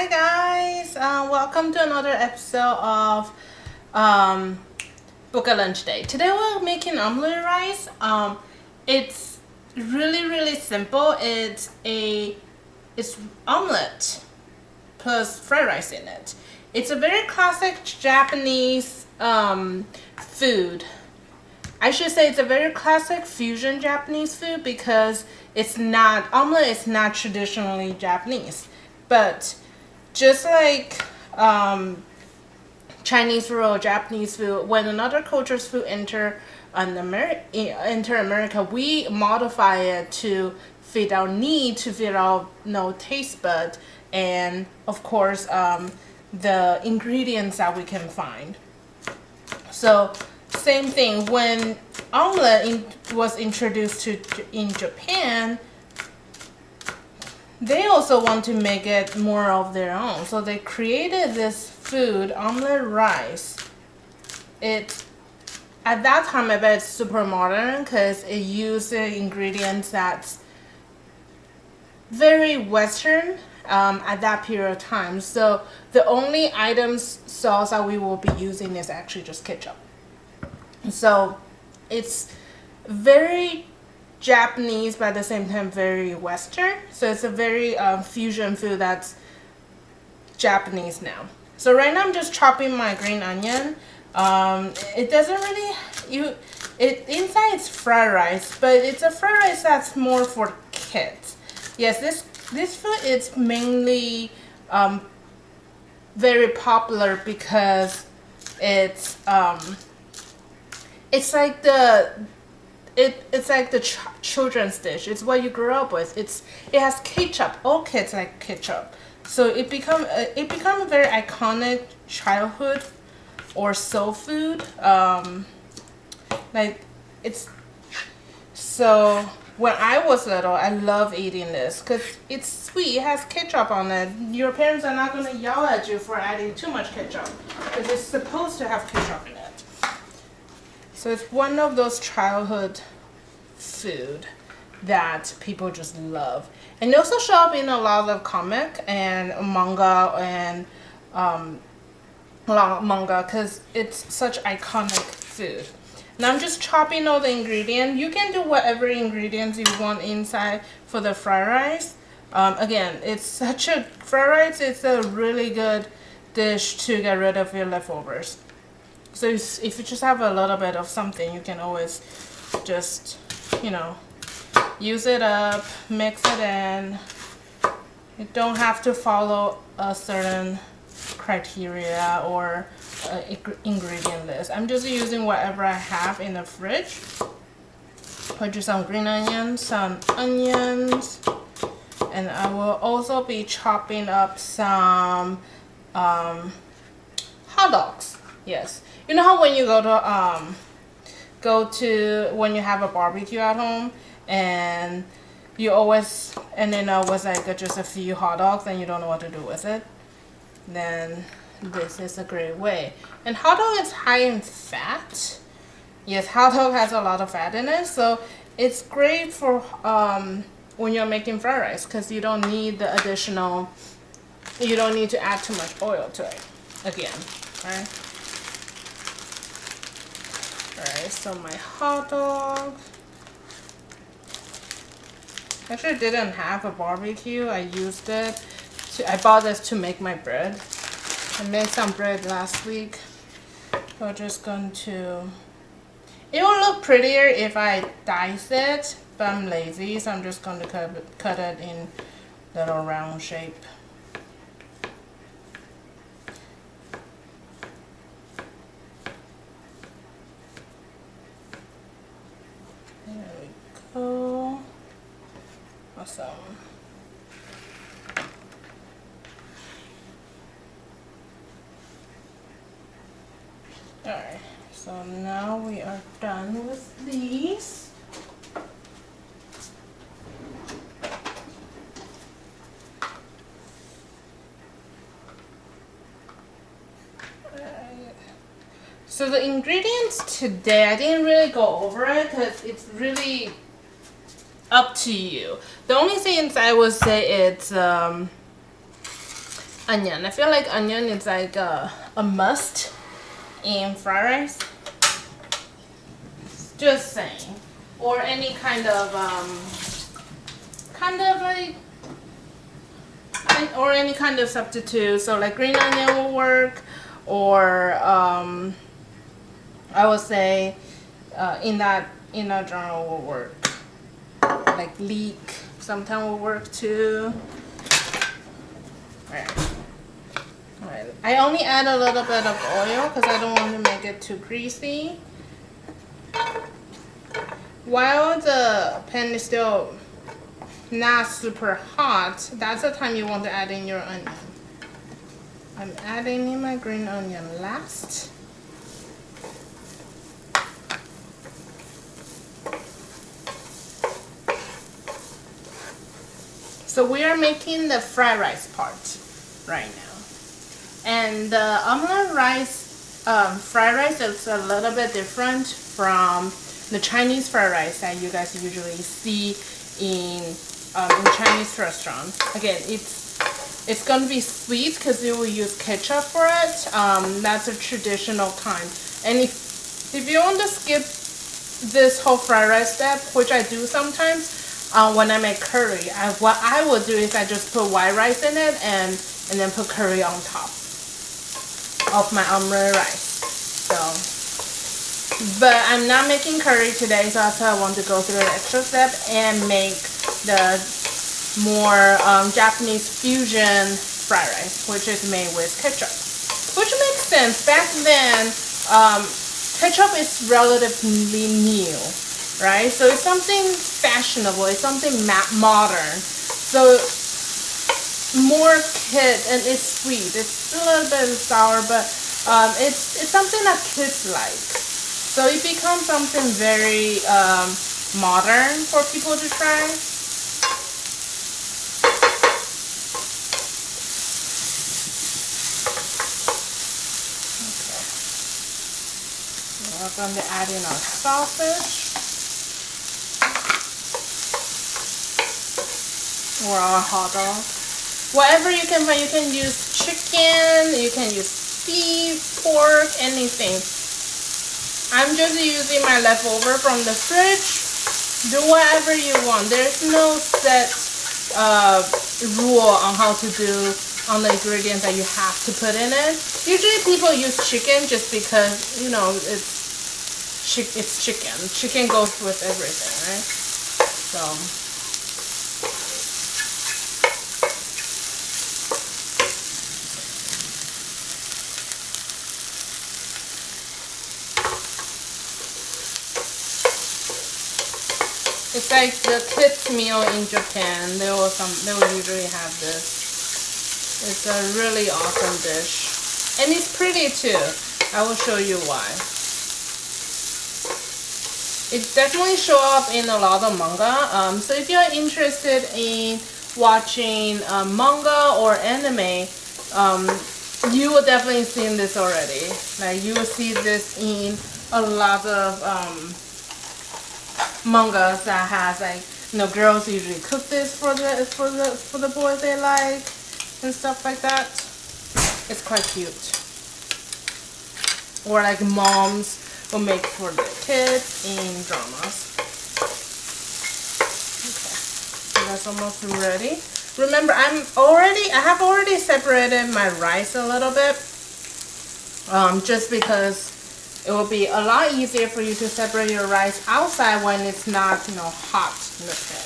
Hi guys, welcome to another episode of Book a Lunch Day. Today we're making omelette rice. It's really simple. It's omelette plus fried rice in it. It's a very classic Japanese food. I should say it's a very classic fusion Japanese food because omelette is not traditionally Japanese. But just like Chinese food or Japanese food, when another culture's food enter America, we modify it to fit our need, to fit our taste bud, and of course the ingredients that we can find. So same thing when omelette was introduced in Japan. They also want to make it more of their own, so they created this food, omelette rice. At that time, I bet it's super modern because it uses ingredients that's very Western at that period of time. So the only sauce that we will be using is actually just ketchup. So it's very Japanese, but at the same time very Western. So it's a very fusion food that's Japanese now. So right now I'm just chopping my green onion. It doesn't really inside it's fried rice, but it's a fried rice that's more for kids. Yes, this food is mainly very popular because it's like the children's dish. It's what you grew up with. It has ketchup. All kids like ketchup. So it become a very iconic childhood or soul food. So when I was little, I love eating this because it's sweet. It has ketchup on it. Your parents are not gonna yell at you for adding too much ketchup because it's supposed to have ketchup in it. So it's one of those childhood food that people just love. And it also show up in a lot of comic and manga and manga because it's such iconic food. Now I'm just chopping all the ingredients. You can do whatever ingredients you want inside for the fried rice. Again, fried rice is a really good dish to get rid of your leftovers. So if you just have a little bit of something, you can always just, use it up, mix it in. You don't have to follow a certain criteria or ingredient list. I'm just using whatever I have in the fridge. Put just some green onions, some onions, and I will also be chopping up some hot dogs. Yes. You know how when you when you have a barbecue at home and you always end up with like just a few hot dogs and you don't know what to do with it? Then this is a great way. And hot dog is high in fat. Yes, hot dog has a lot of fat in it, so it's great for when you're making fried rice because you don't need to add too much oil to it again, right? Alright, so my hot dog. Actually, I didn't have a barbecue. I bought this to make my bread. I made some bread last week. We're just going to... It will look prettier if I dice it, but I'm lazy, so I'm just going to cut it in little round shape. Oh, awesome. Alright, so now we are done with these. So the ingredients today, I didn't really go over it because it's really up to you. The only things I would say it's onion. I feel like onion is like a must in fried rice. Just saying. Or any kind of like, or any kind of substitute. So like green onion will work, or I would say in that genre will work. Like leek sometimes will work too. Alright. I only add a little bit of oil because I don't want to make it too greasy. While the pan is still not super hot, that's the time you want to add in your onion. I'm adding in my green onion last. So we are making the fried rice part right now. And the omelette rice, fried rice is a little bit different from the Chinese fried rice that you guys usually see in Chinese restaurants. Again, it's gonna be sweet because you will use ketchup for it. That's a traditional kind. And if you want to skip this whole fried rice step, which I do sometimes, when I make curry, what I will do is I just put white rice in it and then put curry on top of my omelette rice. So, but I'm not making curry today, so that's why I want to go through the extra step and make the more Japanese fusion fried rice, which is made with ketchup. Which makes sense. Back then, ketchup is relatively new, right? So it's something fashionable, it's something modern. So more kid, and it's sweet. It's a little bit sour, but it's something that kids like. So it becomes something very modern for people to try. Okay. We're going to add in our sausage. Or our hot dog. Whatever you can find. You can use chicken, you can use beef, pork, anything. I'm just using my leftover from the fridge. Do whatever you want. There's no set rule on how to do on the ingredients that you have to put in it. Usually people use chicken just because, you know, it's chicken. Chicken goes with everything, right? So it's like the kids' meal in Japan. They will usually have this. It's a really awesome dish, and it's pretty too. I will show you why. It definitely shows up in a lot of manga. So if you're interested in watching manga or anime, you will definitely seen this already. Like you will see this in a lot of mangas that has like, you know, girls usually cook this for the boys they like and stuff like that. It's quite cute. Or like moms will make for their kids in dramas. Okay, so that's almost ready. Remember, I have already separated my rice a little bit, just because it will be a lot easier for you to separate your rice outside when it's not, you know, hot in the pan.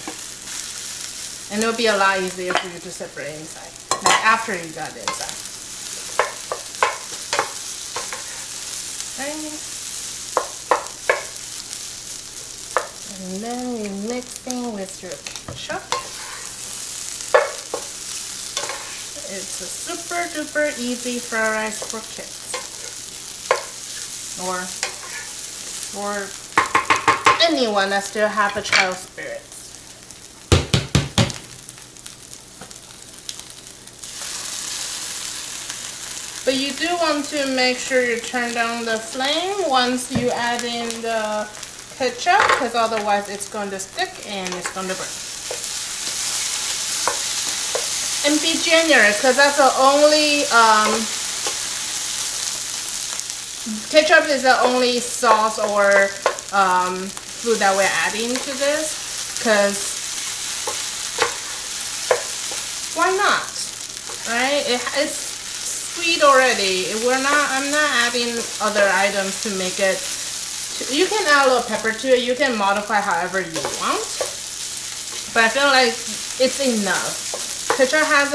And it will be a lot easier for you to separate inside, like after you got it inside. Okay. And then you're mixing with your ketchup. It's a super duper easy fried rice for kids. Or for anyone that still have a child spirit. But you do want to make sure you turn down the flame once you add in the ketchup, because otherwise it's going to stick and it's going to burn. And be generous, because that's the only ketchup is the only sauce or food that we're adding to this, because why not, right? It's sweet already. I'm not adding other items to make it. You can add a little pepper to it. You can modify however you want, but I feel like it's enough. Ketchup has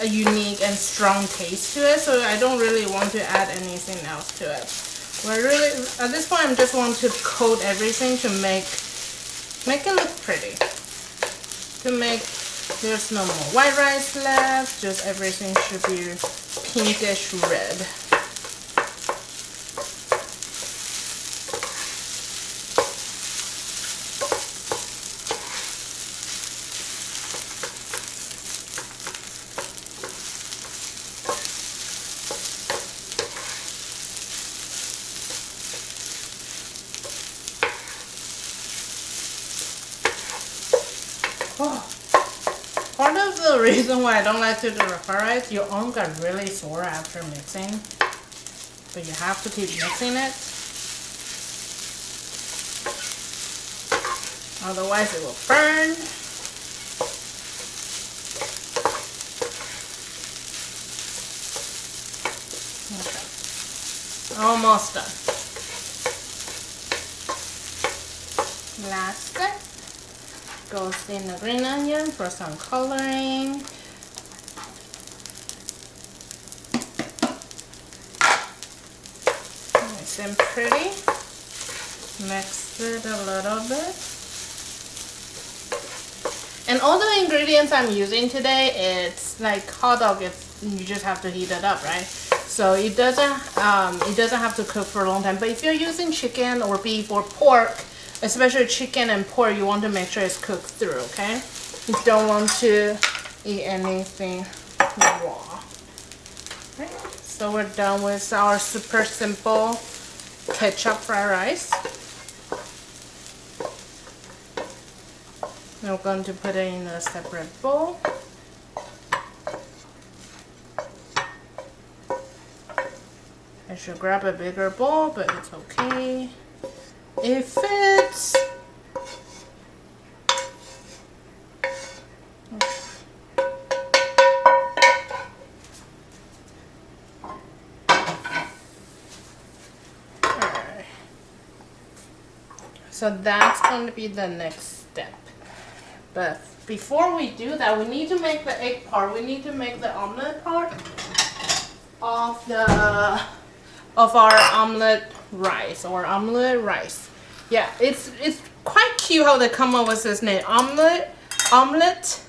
a unique and strong taste to it, so I don't really want to add anything else to it. We're really, at this point, I just want to coat everything to make it look pretty. To make there's no more white rice left, just everything should be pinkish red. Part of the reason why I don't like to do the fried rice, your arm got really sore after mixing, but you have to keep mixing it, otherwise it will burn. Okay, almost done. Last step. Goes in the green onion for some coloring. Nice and pretty. Mix it a little bit. And all the ingredients I'm using today, it's like hot dog. You just have to heat it up, right? So it doesn't have to cook for a long time. But if you're using chicken or beef or pork, especially chicken and pork, you want to make sure it's cooked through, okay? You don't want to eat anything raw. Right, so we're done with our super simple ketchup fried rice. We're going to put it in a separate bowl. I should grab a bigger bowl, but it's okay. It fits. Alright. So that's going to be the next step. But before we do that, we need to make the egg part. We need to make the omelet part of our omelet rice or omelet rice. Yeah, it's quite cute how they come up with this name, omelet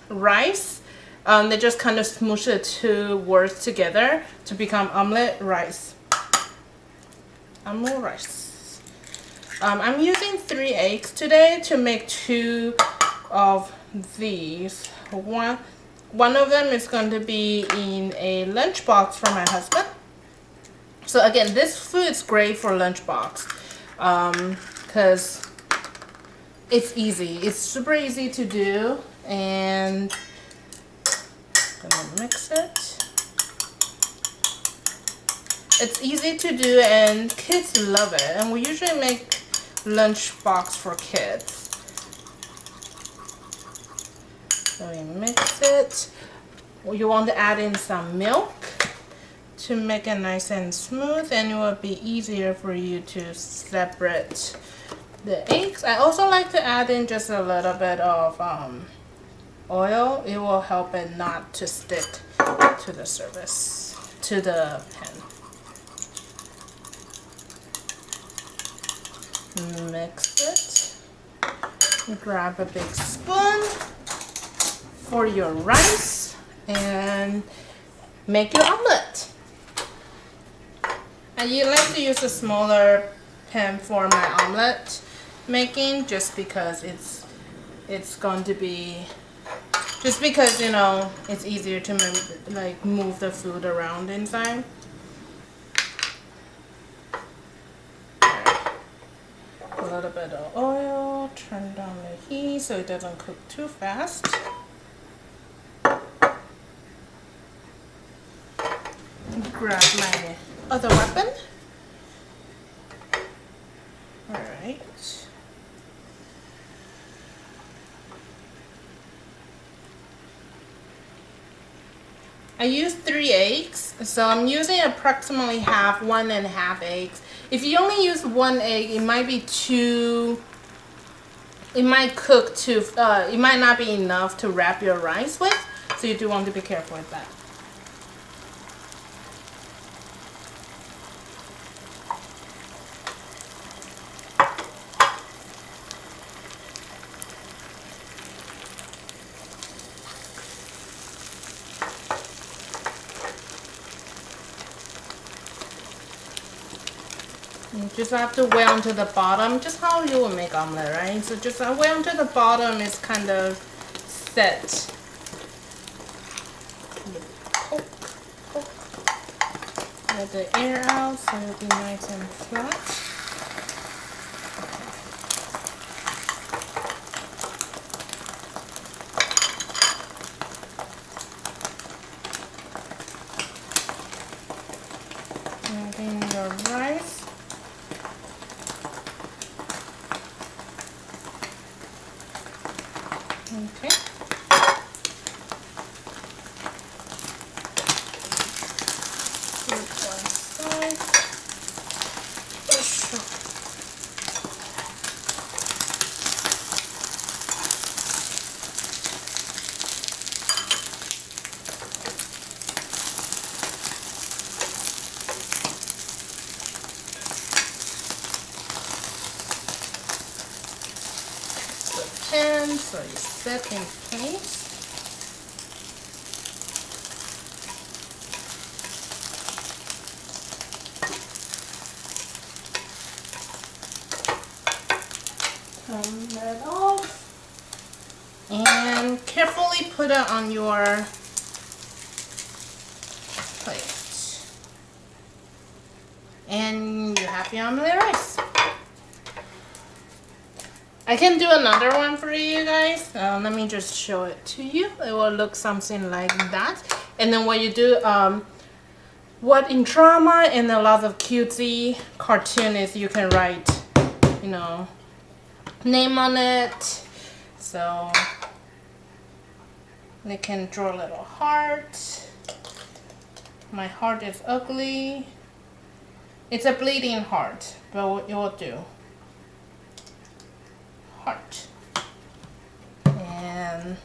rice. They just kind of smoosh the two words together to become omelet rice. Omelet rice. I'm using 3 eggs today to make 2 of these. One of them is going to be in a lunchbox for my husband. So again, this food is great for lunchbox because it's easy. It's super easy to do, and I'm gonna mix it. It's easy to do, and kids love it. And we usually make lunchbox for kids. So we mix it. You want to add in some milk to make it nice and smooth, and it will be easier for you to separate the eggs. I also like to add in just a little bit of oil. It will help it not to stick to the surface, to the pan. Mix it. Grab a big spoon for your rice and make your omelet. I like to use a smaller pan for my omelet making, just because it's going to be, just because, you know, it's easier to move the food around inside. A little bit of oil, turn down the heat so it doesn't cook too fast. grab my other weapon. Alright. I used 3 eggs, so I'm using approximately half, 1.5 eggs. If you only use 1 egg, it might be too, it might cook too, it might not be enough to wrap your rice with, so you do want to be careful with that. You just have to wait until the bottom, just how you would make omelette, right? So just wait until the bottom is kind of set. Let the air out so it'll be nice and flat. Adding your rice. Okay. Flip one side. Pan so it's set in place. Turn that off and carefully put it on your plate. And you have your omelette rice. I can do another one for you guys. Let me just show it to you. It will look something like that. And then what you do, what in drama and a lot of cutesy cartoon is you can write, you know, name on it. So they can draw a little heart. My heart is ugly. It's a bleeding heart, but it will do. Heart and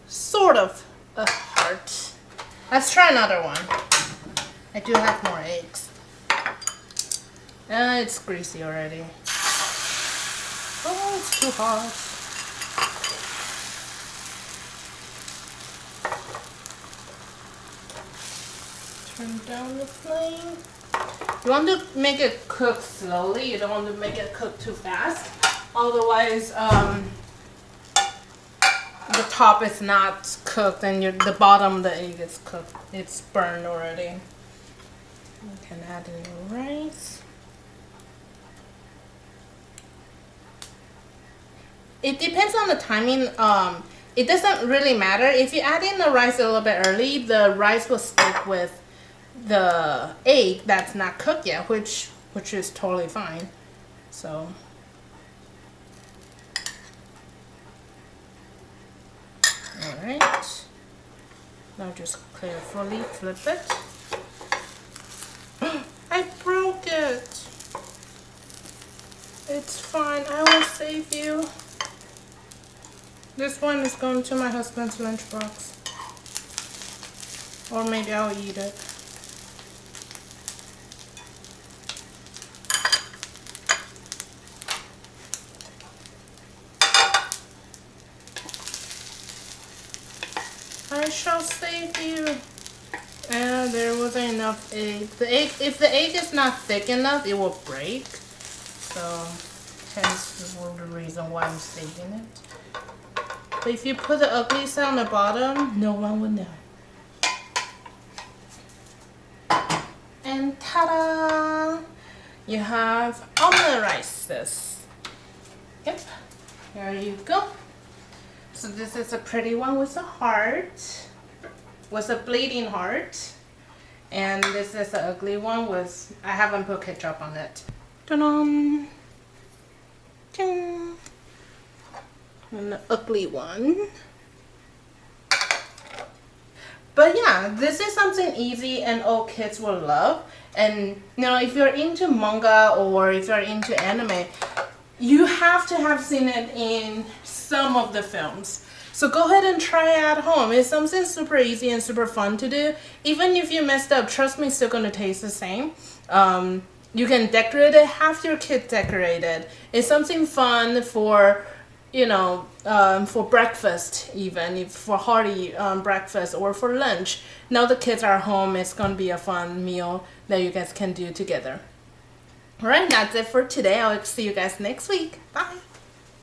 sort of a heart. Let's try another one. I do have more eggs. It's greasy already. Oh, it's too hot. Turn down the flame. You want to make it cook slowly. You don't want to make it cook too fast. Otherwise, the top is not cooked and the bottom of the egg is cooked. It's burned already. You can add in your rice. It depends on the timing. It doesn't really matter. If you add in the rice a little bit early, the rice will stick with the egg that's not cooked yet, which is totally fine. So. Alright, now just carefully flip it. I broke it! It's fine, I will save you. This one is going to my husband's lunchbox. Or maybe I'll eat it. I shall save you. And there wasn't enough egg. If the egg is not thick enough, it will break. So, hence the reason why I'm saving it. But if you put the ugly side on the bottom, no one would know. And ta-da! You have omelette rice. Yep, there you go. So this is a pretty one with a heart, with a bleeding heart. And this is the ugly one with, I haven't put ketchup on it. Ta-da! And the ugly one. But yeah, this is something easy and all kids will love. And you know, if you're into manga or if you're into anime, you have to have seen it in some of the films. So go ahead and try it at home. It's something super easy and super fun to do. Even if you messed up, trust me, it's still gonna taste the same. You can decorate it, have your kid decorate it. It's something fun for, you know, for breakfast, even if for hearty breakfast or for lunch. Now the kids are home, it's gonna be a fun meal that you guys can do together. Alright, that's it for today. I'll see you guys next week. Bye.